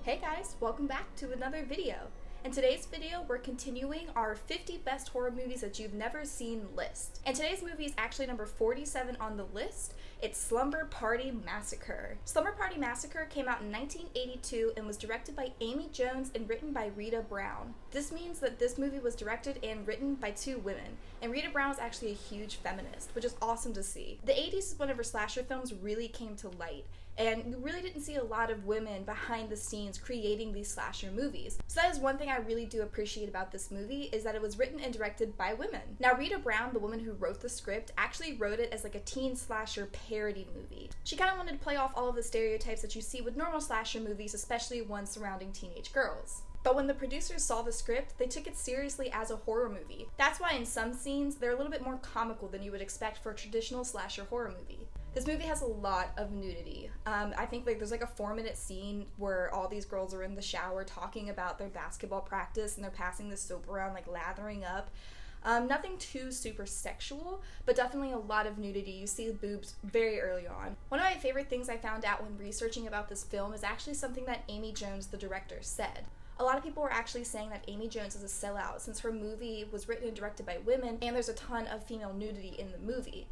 Hey guys, welcome back to another video. In today's video, we're continuing our 50 best horror movies that you've never seen list. And today's movie is actually number 47 on the list. It's Slumber Party Massacre. Slumber Party Massacre came out in 1982 and was directed by Amy Jones and written by Rita Brown. This means that this movie was directed and written by two women, and Rita Brown is actually a huge feminist, which is awesome to see. The 80s is whenever slasher films really came to light, and you really didn't see a lot of women behind the scenes creating these slasher movies. So that is one thing I really do appreciate about this movie, is that it was written and directed by women. Now Rita Brown, the woman who wrote the script, actually wrote it as like a teen slasher parody movie. She kind of wanted to play off all of the stereotypes that you see with normal slasher movies, especially ones surrounding teenage girls. But when the producers saw the script, they took it seriously as a horror movie. That's why in some scenes, they're a little bit more comical than you would expect for a traditional slasher horror movie. This movie has a lot of nudity. I think there's like a 4-minute scene where all these girls are in the shower talking about their basketball practice and they're passing the soap around, like lathering up. Nothing too super sexual, but definitely a lot of nudity. You see the boobs very early on. One of my favorite things I found out when researching about this film is actually something that Amy Jones, the director, said. A lot of people were actually saying that Amy Jones is a sellout since her movie was written and directed by women and there's a ton of female nudity in the movie.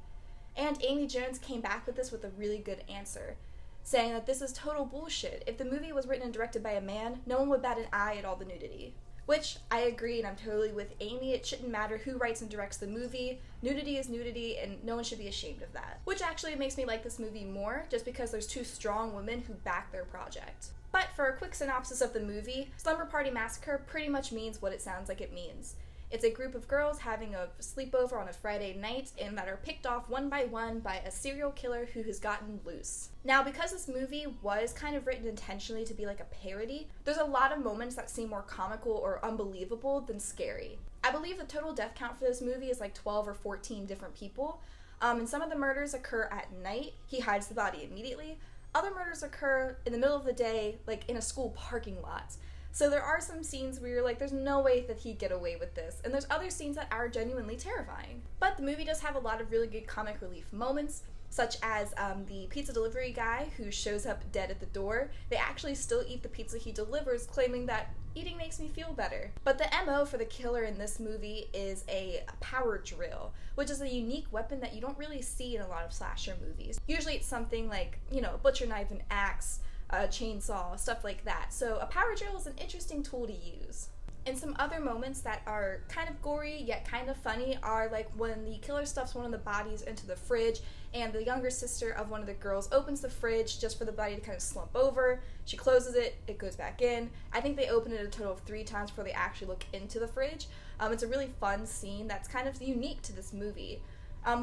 And Amy Jones came back with this with a really good answer, saying that this is total bullshit. If the movie was written and directed by a man, no one would bat an eye at all the nudity. Which, I agree, and I'm totally with Amy. It shouldn't matter who writes and directs the movie. Nudity is nudity, and no one should be ashamed of that. Which actually makes me like this movie more, just because there's two strong women who back their project. But for a quick synopsis of the movie, Slumber Party Massacre pretty much means what it sounds like it means. It's a group of girls having a sleepover on a Friday night and that are picked off one by one by a serial killer who has gotten loose. Now, because this movie was kind of written intentionally to be like a parody, there's a lot of moments that seem more comical or unbelievable than scary. I believe the total death count for this movie is like 12 or 14 different people, and some of the murders occur at night. He hides the body immediately. Other murders occur in the middle of the day, like in a school parking lot. So there are some scenes where you're like, there's no way that he'd get away with this, and there's other scenes that are genuinely terrifying. But the movie does have a lot of really good comic relief moments, such as the pizza delivery guy who shows up dead at the door. They actually still eat the pizza he delivers, claiming that eating makes me feel better. But the MO for the killer in this movie is a power drill, which is a unique weapon that you don't really see in a lot of slasher movies. Usually it's something like, a butcher knife, an axe, a chainsaw, stuff like that. So a power drill is an interesting tool to use. And some other moments that are kind of gory yet kind of funny are like when the killer stuffs one of the bodies into the fridge and the younger sister of one of the girls opens the fridge just for the body to kind of slump over. She closes it, it goes back in. I think they open it a total of 3 times before they actually look into the fridge. It's a really fun scene that's kind of unique to this movie.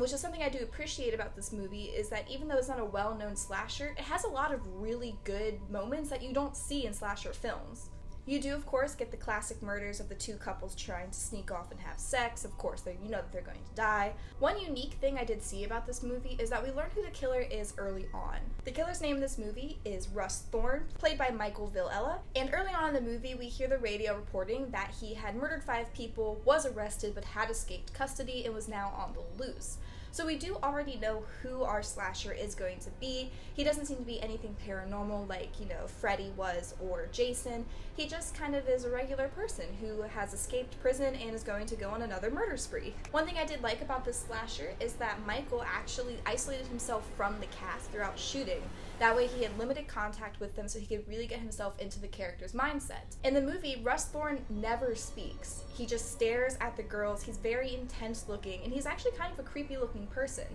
Which is something I do appreciate about this movie, is that even though it's not a well-known slasher, it has a lot of really good moments that you don't see in slasher films. You do, of course, get the classic murders of the two couples trying to sneak off and have sex. Of course, you know that they're going to die. One unique thing I did see about this movie is that we learn who the killer is early on. The killer's name in this movie is Russ Thorne, played by Michael Villella. And early on in the movie, we hear the radio reporting that he had murdered 5 people, was arrested, but had escaped custody and was now on the loose. So we do already know who our slasher is going to be. He doesn't seem to be anything paranormal like, Freddy was or Jason. He just kind of is a regular person who has escaped prison and is going to go on another murder spree. One thing I did like about this slasher is that Michael actually isolated himself from the cast throughout shooting. That way he had limited contact with them so he could really get himself into the character's mindset. In the movie, Russ Thorne never speaks. He just stares at the girls. He's very intense looking, and he's actually kind of a creepy looking person.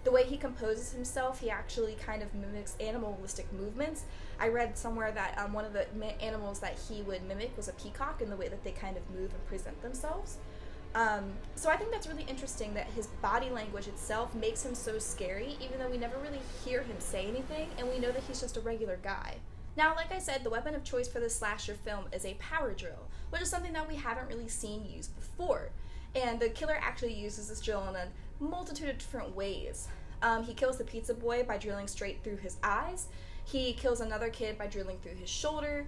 The way he composes himself, he actually kind of mimics animalistic movements. I read somewhere that one of the animals that he would mimic was a peacock in the way that they kind of move and present themselves. So I think that's really interesting that his body language itself makes him so scary, even though we never really hear him say anything, and we know that he's just a regular guy. Now, like I said, the weapon of choice for this slasher film is a power drill, which is something that we haven't really seen used before. And the killer actually uses this drill in a multitude of different ways. He kills the pizza boy by drilling straight through his eyes. He kills another kid by drilling through his shoulder.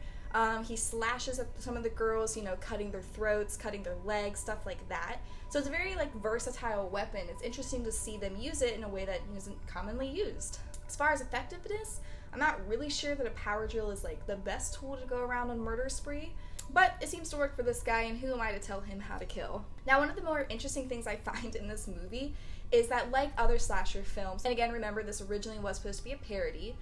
He slashes at some of the girls, cutting their throats, cutting their legs, stuff like that. So it's a very versatile weapon. It's interesting to see them use it in a way that isn't commonly used. As far as effectiveness, I'm not really sure that a power drill is like the best tool to go around on murder spree, but it seems to work for this guy, and who am I to tell him how to kill? Now, one of the more interesting things I find in this movie is that, like other slasher films, and again, remember this originally was supposed to be a parody,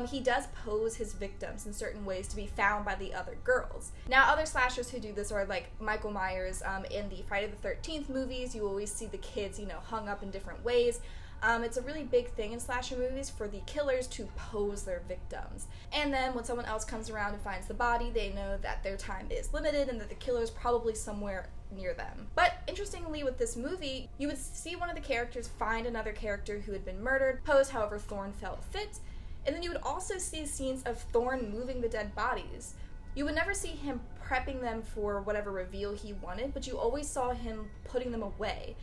he does pose his victims in certain ways to be found by the other girls. Now, other slashers who do this are like Michael Myers in the Friday the 13th movies. You always see the kids, hung up in different ways. It's a really big thing in slasher movies for the killers to pose their victims. And then when someone else comes around and finds the body, they know that their time is limited and that the killer is probably somewhere near them. But interestingly, with this movie, you would see one of the characters find another character who had been murdered, pose however Thorne felt fit, and then you would also see scenes of Thorne moving the dead bodies. You would never see him prepping them for whatever reveal he wanted, but you always saw him putting them away.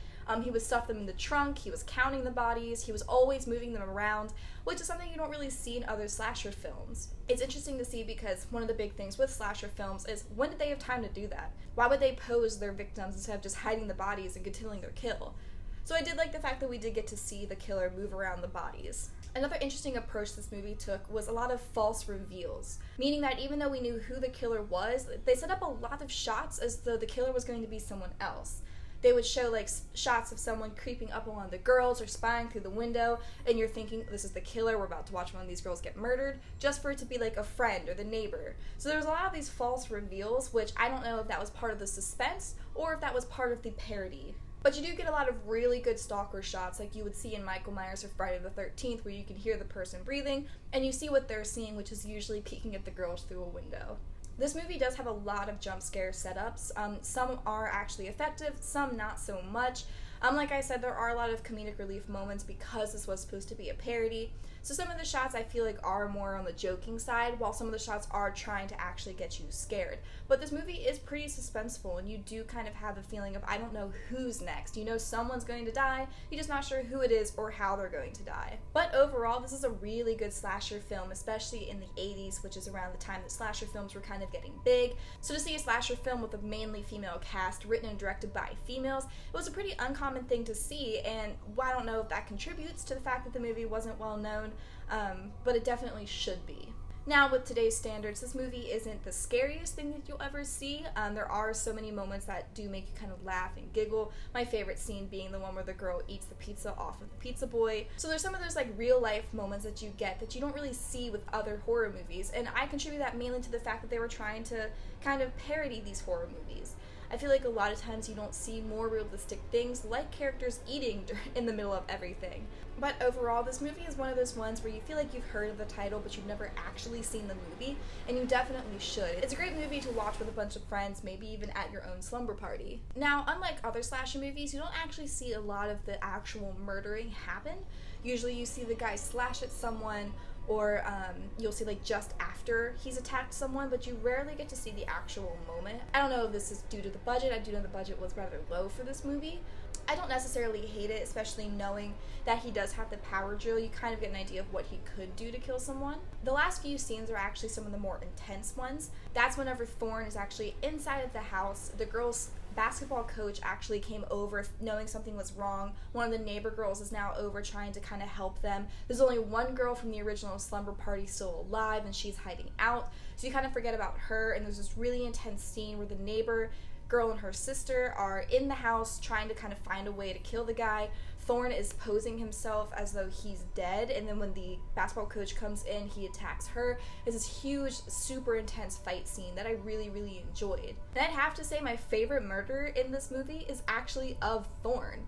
He would stuff them in the trunk, he was counting the bodies, he was always moving them around, which is something you don't really see in other slasher films. It's interesting to see because one of the big things with slasher films is, when did they have time to do that? Why would they pose their victims instead of just hiding the bodies and continuing their kill? So I did like the fact that we did get to see the killer move around the bodies. Another interesting approach this movie took was a lot of false reveals, meaning that even though we knew who the killer was, they set up a lot of shots as though the killer was going to be someone else. They would show like shots of someone creeping up along the girls or spying through the window, and you're thinking, this is the killer, we're about to watch one of these girls get murdered, just for it to be like a friend or the neighbor. So there was a lot of these false reveals, which I don't know if that was part of the suspense or if that was part of the parody. But you do get a lot of really good stalker shots like you would see in Michael Myers or Friday the 13th, where you can hear the person breathing, and you see what they're seeing, which is usually peeking at the girls through a window. This movie does have a lot of jump scare setups. Some are actually effective, some not so much. Like I said, there are a lot of comedic relief moments because this was supposed to be a parody. So some of the shots I feel like are more on the joking side, while some of the shots are trying to actually get you scared. But this movie is pretty suspenseful, and you do kind of have a feeling of, I don't know who's next. You know someone's going to die, you're just not sure who it is or how they're going to die. But overall, this is a really good slasher film, especially in the 80s, which is around the time that slasher films were kind of getting big. So to see a slasher film with a mainly female cast, written and directed by females, it was a pretty uncommon thing to see, and I don't know if that contributes to the fact that the movie wasn't well known, but it definitely should be. Now, with today's standards, this movie isn't the scariest thing that you'll ever see. There are so many moments that do make you kind of laugh and giggle. My favorite scene being the one where the girl eats the pizza off of the pizza boy. So there's some of those like real life moments that you get that you don't really see with other horror movies, and I contribute that mainly to the fact that they were trying to kind of parody these horror movies. I feel like a lot of times you don't see more realistic things like characters eating in the middle of everything. But overall, this movie is one of those ones where you feel like you've heard of the title but you've never actually seen the movie, and you definitely should. It's a great movie to watch with a bunch of friends, maybe even at your own slumber party. Now, unlike other slasher movies, you don't actually see a lot of the actual murdering happen. Usually you see the guy slash at someone, or you'll see like just after he's attacked someone, but you rarely get to see the actual moment. I don't know if this is due to the budget. I do know the budget was rather low for this movie. I don't necessarily hate it, especially knowing that he does have the power drill. You kind of get an idea of what he could do to kill someone. The last few scenes are actually some of the more intense ones. That's whenever Thorne is actually inside of the house. The girls' basketball coach actually came over knowing something was wrong. One of the neighbor girls is now over trying to kind of help them. There's only one girl from the original Slumber Party still alive, and she's hiding out. So you kind of forget about her, and there's this really intense scene where the neighbor girl and her sister are in the house trying to kind of find a way to kill the guy. Thorne is posing himself as though he's dead, and then when the basketball coach comes in, he attacks her. It's this huge, super intense fight scene that I really, really enjoyed. And I'd have to say my favorite murder in this movie is actually of Thorne.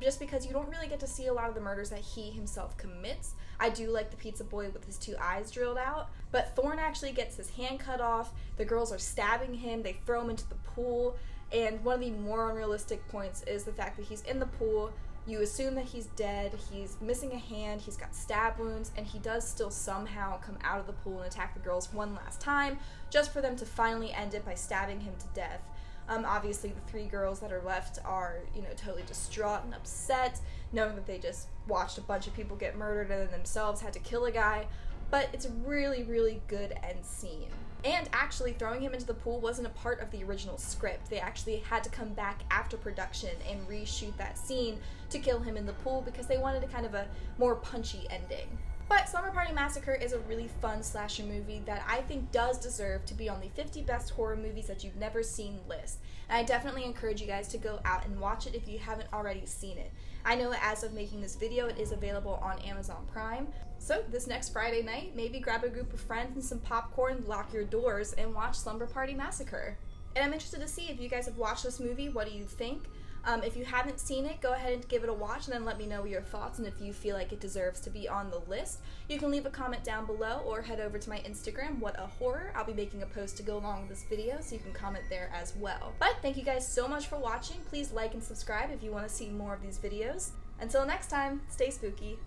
Just because you don't really get to see a lot of the murders that he himself commits. I do like the pizza boy with his 2 eyes drilled out, but Thorne actually gets his hand cut off, the girls are stabbing him, they throw him into the pool, and one of the more unrealistic points is the fact that he's in the pool, you assume that he's dead, he's missing a hand, he's got stab wounds, and he does still somehow come out of the pool and attack the girls one last time, just for them to finally end it by stabbing him to death. Obviously, the 3 girls that are left are, totally distraught and upset, knowing that they just watched a bunch of people get murdered and then themselves had to kill a guy. But it's a really, really good end scene. And actually, throwing him into the pool wasn't a part of the original script. They actually had to come back after production and reshoot that scene to kill him in the pool because they wanted a kind of a more punchy ending. But Slumber Party Massacre is a really fun slasher movie that I think does deserve to be on the 50 best horror movies that you've never seen list. And I definitely encourage you guys to go out and watch it if you haven't already seen it. I know as of making this video, it is available on Amazon Prime. So this next Friday night, maybe grab a group of friends and some popcorn, lock your doors, and watch Slumber Party Massacre. And I'm interested to see if you guys have watched this movie, what do you think? If you haven't seen it, go ahead and give it a watch and then let me know your thoughts and if you feel like it deserves to be on the list. You can leave a comment down below or head over to my Instagram, What a Horror. I'll be making a post to go along with this video, so you can comment there as well. But thank you guys so much for watching. Please like and subscribe if you want to see more of these videos. Until next time, stay spooky.